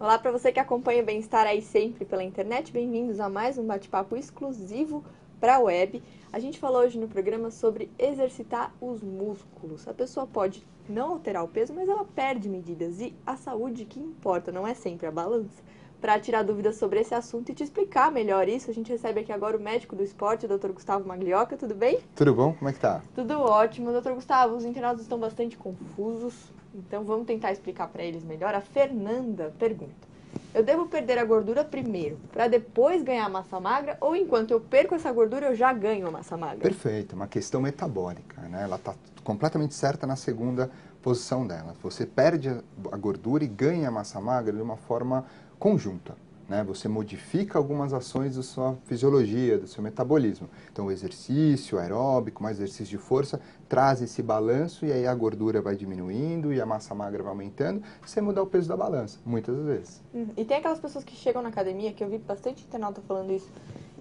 Olá para você que acompanha o Bem-Estar aí sempre pela internet, bem-vindos a mais um bate-papo exclusivo para a web. A gente falou hoje no programa sobre exercitar os músculos. A pessoa pode não alterar o peso, mas ela perde medidas e a saúde que importa, não é sempre a balança. Para tirar dúvidas sobre esse assunto e te explicar melhor isso, a gente recebe aqui agora o médico do esporte, o Dr. Gustavo Maglioca. Tudo bem? Tudo bom? Como é que tá? Tudo ótimo. Dr. Gustavo, os internautas estão bastante confusos, então vamos tentar explicar para eles melhor. A Fernanda pergunta: eu devo perder a gordura primeiro, para depois ganhar massa magra, ou enquanto eu perco essa gordura eu já ganho a massa magra? Perfeito, uma questão metabólica, né? Ela está completamente certa na segunda posição dela. Você perde a gordura e ganha a massa magra de uma forma conjunta, né? Você modifica algumas ações da sua fisiologia, do seu metabolismo. Então, o exercício aeróbico, mais exercício de força, traz esse balanço e aí a gordura vai diminuindo e a massa magra vai aumentando, sem mudar o peso da balança, muitas vezes. E tem aquelas pessoas que chegam na academia, que eu vi bastante internauta falando isso,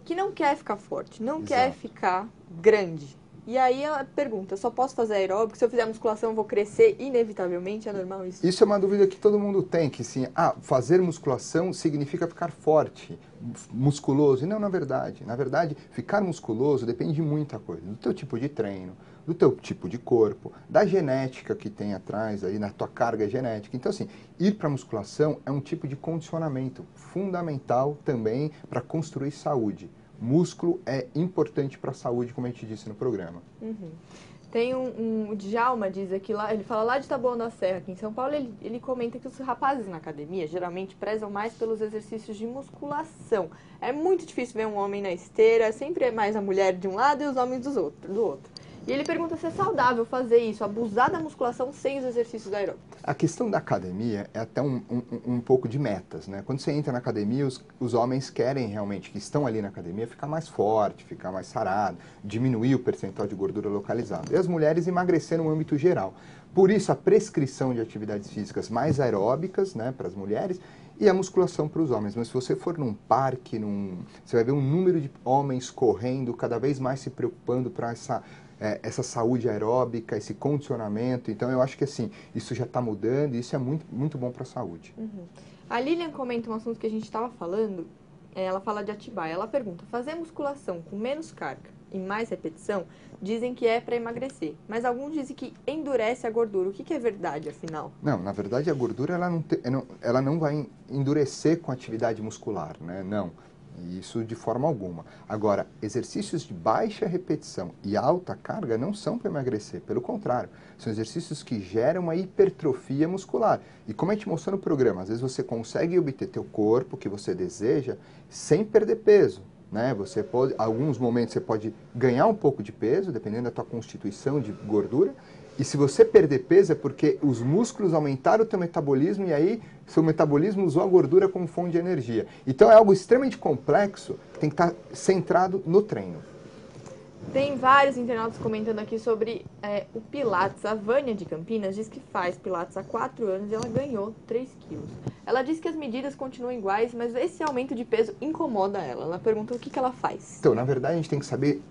que não quer ficar forte, não quer ficar grande. E aí ela pergunta: eu só posso fazer aeróbico? Se eu fizer musculação eu vou crescer inevitavelmente? É normal isso? Isso é uma dúvida que todo mundo tem, que sim, fazer musculação significa ficar forte, musculoso. E não, na verdade, ficar musculoso depende de muita coisa, do teu tipo de treino, do teu tipo de corpo, da genética que tem atrás, aí na tua carga genética. Então, assim, ir para musculação é um tipo de condicionamento fundamental também para construir saúde. Músculo é importante para a saúde, como a gente disse no programa. Uhum. Tem o Djalma, diz aqui, lá, ele fala lá de Taboão da Serra, aqui em São Paulo, ele comenta que os rapazes na academia geralmente prezam mais pelos exercícios de musculação. É muito difícil ver um homem na esteira, sempre é mais a mulher de um lado e os homens do outro. E ele pergunta se é saudável fazer isso, abusar da musculação sem os exercícios aeróbicos. A questão da academia é até um pouco de metas, né? Quando você entra na academia, os homens querem realmente, que estão ali na academia, ficar mais forte, ficar mais sarado, diminuir o percentual de gordura localizado. E as mulheres emagrecer no âmbito geral. Por isso, a prescrição de atividades físicas mais aeróbicas, né, para as mulheres, e a musculação para os homens. Mas se você for num parque, você vai ver um número de homens correndo, cada vez mais se preocupando para essa saúde aeróbica, esse condicionamento. Então, eu acho que assim, isso já está mudando e isso é muito, muito bom para a saúde. Uhum. A Lilian comenta um assunto que a gente estava falando, ela fala de Atibaia. Ela pergunta: fazer musculação com menos carga e mais repetição, dizem que é para emagrecer, mas alguns dizem que endurece a gordura. O que é verdade, afinal? Não, na verdade, a gordura ela não vai endurecer com atividade muscular, né? Não. Isso de forma alguma. Agora, exercícios de baixa repetição e alta carga não são para emagrecer, pelo contrário, são exercícios que geram uma hipertrofia muscular. E como a gente mostrou no programa, às vezes você consegue obter teu corpo que você deseja sem perder peso, né? Você pode, alguns momentos você pode ganhar um pouco de peso, dependendo da tua constituição de gordura. E se você perder peso é porque os músculos aumentaram o teu metabolismo e aí seu metabolismo usou a gordura como fonte de energia. Então é algo extremamente complexo que tem que estar centrado no treino. Tem vários internautas comentando aqui sobre o Pilates. A Vânia de Campinas diz que faz Pilates há 4 anos e ela ganhou 3 quilos. Ela diz que as medidas continuam iguais, mas esse aumento de peso incomoda ela. Ela pergunta o que ela faz. Então, na verdade, a gente tem que saber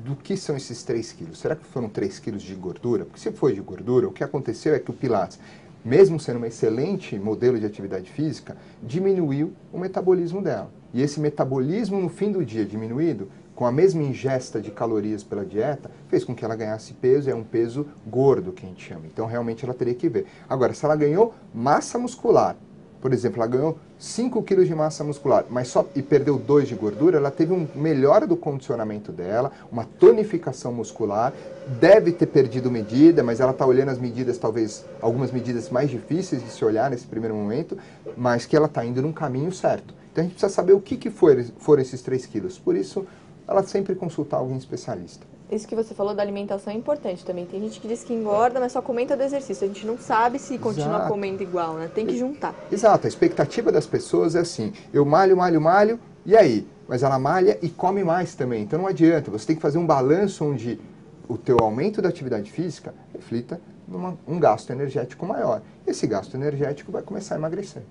do que são esses 3 quilos. Será que foram 3 quilos de gordura? Porque se foi de gordura, o que aconteceu é que o Pilates, mesmo sendo um excelente modelo de atividade física, diminuiu o metabolismo dela. E esse metabolismo, no fim do dia diminuído, com a mesma ingesta de calorias pela dieta, fez com que ela ganhasse peso, é um peso gordo que a gente chama. Então, realmente, ela teria que ver. Agora, se ela ganhou massa muscular, por exemplo, ela ganhou 5 quilos de massa muscular, e perdeu 2 de gordura, ela teve um melhora do condicionamento dela, uma tonificação muscular, deve ter perdido medida, mas ela está olhando as medidas, talvez algumas medidas mais difíceis de se olhar nesse primeiro momento, mas que ela está indo num caminho certo. Então, a gente precisa saber o que foram esses 3 quilos. Por isso, ela sempre consultar alguém especialista. Isso que você falou da alimentação é importante também. Tem gente que diz que engorda, mas só comenta do exercício. A gente não sabe se continua comendo igual, né? Tem que juntar. Exato. A expectativa das pessoas é assim: eu malho, e aí? Mas ela malha e come mais também. Então não adianta. Você tem que fazer um balanço onde o teu aumento da atividade física reflita um gasto energético maior. esse gasto energético vai começar a emagrecer.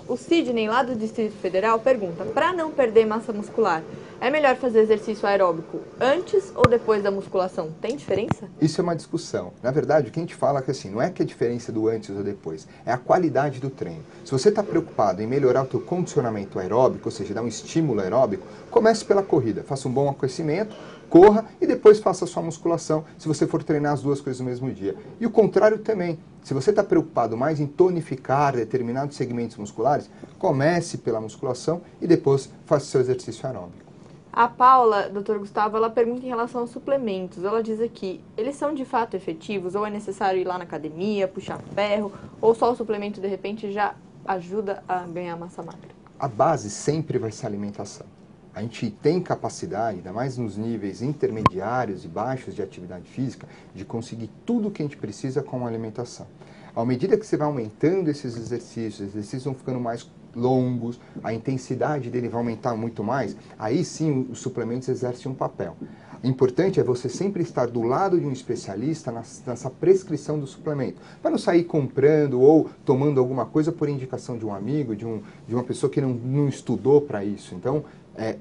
O Sidney, lá do Distrito Federal, pergunta, para não perder massa muscular, é melhor fazer exercício aeróbico antes ou depois da musculação? Tem diferença? Isso é uma discussão. Na verdade, o que a gente fala é que assim, não é que a diferença do antes ou depois, é a qualidade do treino. Se você está preocupado em melhorar o teu condicionamento aeróbico, ou seja, dar um estímulo aeróbico, comece pela corrida, faça um bom aquecimento, corra e depois faça a sua musculação, se você for treinar as duas coisas no mesmo dia. E o contrário também. Se você está preocupado mais em tonificar determinados segmentos musculares, comece pela musculação e depois faça o seu exercício aeróbico. A Paula, doutor Gustavo, ela pergunta em relação aos suplementos. Ela diz aqui, eles são de fato efetivos ou é necessário ir lá na academia, puxar ferro, ou só o suplemento de repente já ajuda a ganhar massa magra? A base sempre vai ser a alimentação. A gente tem capacidade, ainda mais nos níveis intermediários e baixos de atividade física, de conseguir tudo o que a gente precisa com a alimentação. À medida que você vai aumentando esses exercícios, os exercícios vão ficando mais longos, a intensidade dele vai aumentar muito mais, aí sim os suplementos exercem um papel. O importante é você sempre estar do lado de um especialista nessa prescrição do suplemento, para não sair comprando ou tomando alguma coisa por indicação de um amigo, de uma pessoa que não estudou para isso. Então,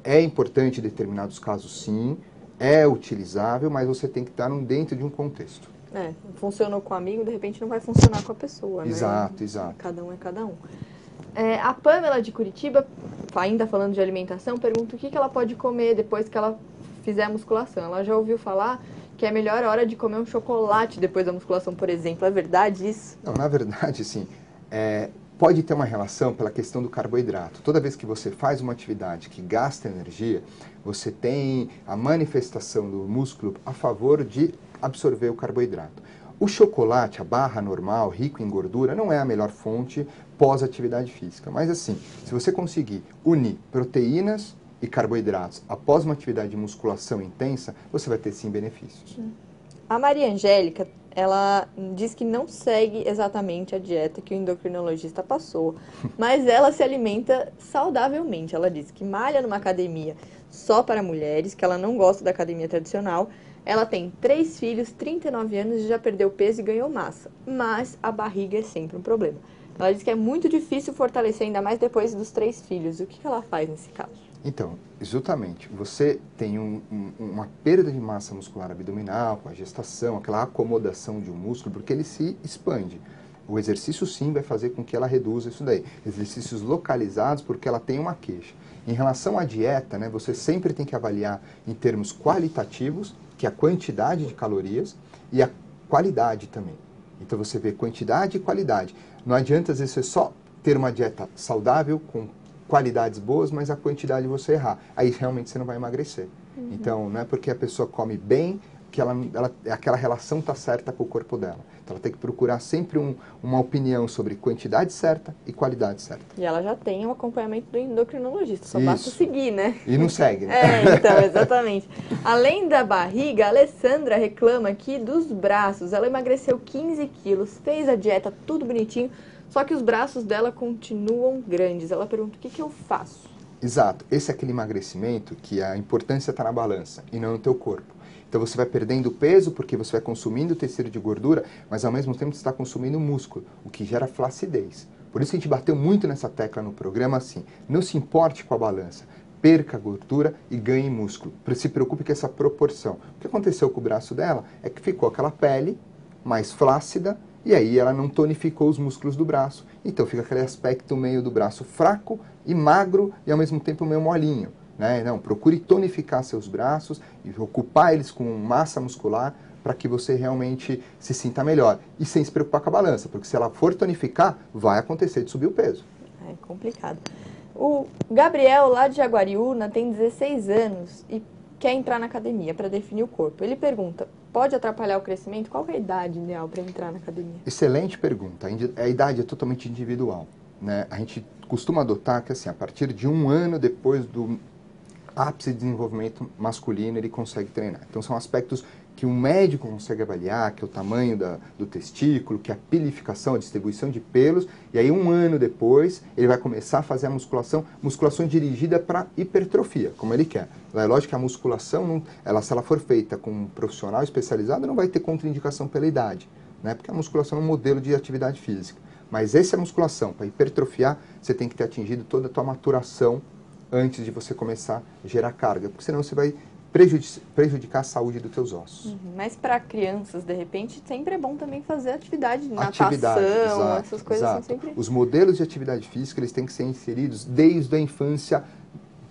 é importante em determinados casos, sim, é utilizável, mas você tem que estar dentro de um contexto. Funcionou com o amigo, de repente não vai funcionar com a pessoa, Exato, né? exato. Cada um é cada um. A Pamela de Curitiba, ainda falando de alimentação, pergunta o que ela pode comer depois que ela fizer a musculação. Ela já ouviu falar que é a melhor hora de comer um chocolate depois da musculação, por exemplo. É verdade isso? Não, na verdade, sim. Pode ter uma relação pela questão do carboidrato. Toda vez que você faz uma atividade que gasta energia, você tem a manifestação do músculo a favor de absorver o carboidrato. O chocolate, a barra normal, rico em gordura, não é a melhor fonte pós-atividade física. Mas assim, se você conseguir unir proteínas e carboidratos após uma atividade de musculação intensa, você vai ter sim benefícios. A Maria Angélica, ela diz que não segue exatamente a dieta que o endocrinologista passou, mas ela se alimenta saudavelmente. Ela diz que malha numa academia só para mulheres, que ela não gosta da academia tradicional. Ela tem 3 filhos, 39 anos e já perdeu peso e ganhou massa, mas a barriga é sempre um problema. Ela diz que é muito difícil fortalecer, ainda mais depois dos 3 filhos. O que ela faz nesse caso? Então, justamente, você tem uma perda de massa muscular abdominal com a gestação, aquela acomodação de um músculo, porque ele se expande. O exercício sim vai fazer com que ela reduza isso daí. Exercícios localizados porque ela tem uma queixa. Em relação à dieta, né, você sempre tem que avaliar em termos qualitativos, que é a quantidade de calorias, e a qualidade também. Então você vê quantidade e qualidade. Não adianta às vezes você só ter uma dieta saudável, com qualidades boas, mas a quantidade você errar. Aí realmente você não vai emagrecer. Então não é porque a pessoa come bem que aquela relação está certa com o corpo dela. Então ela tem que procurar sempre uma opinião sobre quantidade certa e qualidade certa. E ela já tem um acompanhamento do endocrinologista, só basta seguir, né? E não segue, né? Então, exatamente. Além da barriga, a Alessandra reclama aqui dos braços. Ela emagreceu 15 quilos, fez a dieta, tudo bonitinho, só que os braços dela continuam grandes. Ela pergunta, o que eu faço? Exato. Esse é aquele emagrecimento que a importância está na balança e não no teu corpo. Então você vai perdendo peso porque você vai consumindo tecido de gordura, mas ao mesmo tempo você está consumindo músculo, o que gera flacidez. Por isso que a gente bateu muito nessa tecla no programa assim, não se importe com a balança, perca a gordura e ganhe músculo. Se preocupe com essa proporção. O que aconteceu com o braço dela é que ficou aquela pele mais flácida e aí ela não tonificou os músculos do braço. Então fica aquele aspecto meio do braço fraco e magro e ao mesmo tempo meio molinho. Não, procure tonificar seus braços e ocupar eles com massa muscular para que você realmente se sinta melhor. E sem se preocupar com a balança, porque se ela for tonificar, vai acontecer de subir o peso. É complicado. O Gabriel, lá de Jaguariúna, tem 16 anos e quer entrar na academia para definir o corpo. Ele pergunta, pode atrapalhar o crescimento? Qual é a idade ideal para entrar na academia? Excelente pergunta. A idade é totalmente individual. Né? A gente costuma adotar que assim, a partir de 1 ano depois do ápice de desenvolvimento masculino ele consegue treinar. Então são aspectos que um médico consegue avaliar, que é o tamanho do testículo, que é a pilificação, a distribuição de pelos, e aí 1 ano depois ele vai começar a fazer a musculação dirigida para hipertrofia, como ele quer. É lógico que a musculação, se ela for feita com um profissional especializado, não vai ter contraindicação pela idade, né? Porque a musculação é um modelo de atividade física. Mas essa musculação, para hipertrofiar, você tem que ter atingido toda a tua maturação antes de você começar a gerar carga, porque senão você vai prejudicar a saúde dos teus ossos. Mas para crianças, de repente, sempre é bom também fazer atividade, Atividade, natação, exato, essas coisas exato. são sempre... Os modelos de atividade física, eles têm que ser inseridos desde a infância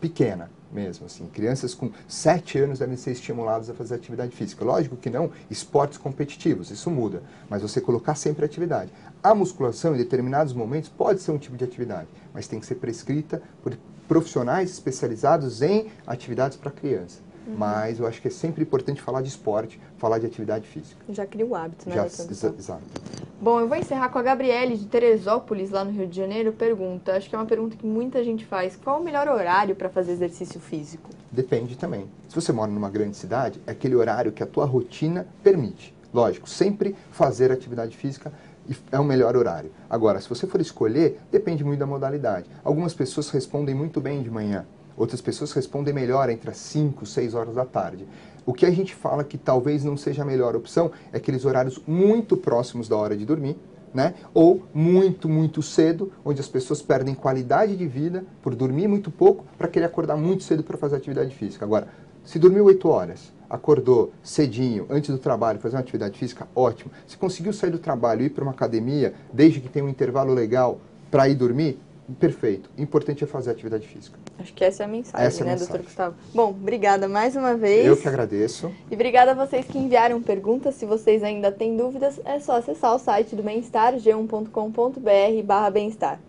pequena mesmo, assim. Crianças com 7 anos devem ser estimuladas a fazer atividade física. Lógico que não esportes competitivos, isso muda, mas você colocar sempre atividade. A musculação, em determinados momentos, pode ser um tipo de atividade, mas tem que ser prescrita por profissionais especializados em atividades para criança. Mas eu acho que é sempre importante falar de esporte, falar de atividade física. Já cria o hábito, né? Exato. Bom, eu vou encerrar com a Gabriele de Teresópolis, lá no Rio de Janeiro. Pergunta, acho que é uma pergunta que muita gente faz. Qual o melhor horário para fazer exercício físico? Depende também. Se você mora numa grande cidade, é aquele horário que a tua rotina permite. Lógico, sempre fazer atividade física é o melhor horário. Agora, se você for escolher, depende muito da modalidade. Algumas pessoas respondem muito bem de manhã. Outras pessoas respondem melhor entre as 5 e 6 horas da tarde. O que a gente fala que talvez não seja a melhor opção é aqueles horários muito próximos da hora de dormir, né? Ou muito cedo, onde as pessoas perdem qualidade de vida por dormir muito pouco para querer acordar muito cedo para fazer atividade física. Agora, se dormiu 8 horas, acordou cedinho, antes do trabalho, fazer uma atividade física, ótimo. Se conseguiu sair do trabalho e ir para uma academia, desde que tenha um intervalo legal para ir dormir, perfeito. O importante é fazer atividade física. Acho que essa é a mensagem, né, doutor Gustavo? Bom, obrigada mais uma vez. Eu que agradeço. E obrigada a vocês que enviaram perguntas. Se vocês ainda têm dúvidas, é só acessar o site do Bem-Estar, g1.com.br/bem-estar.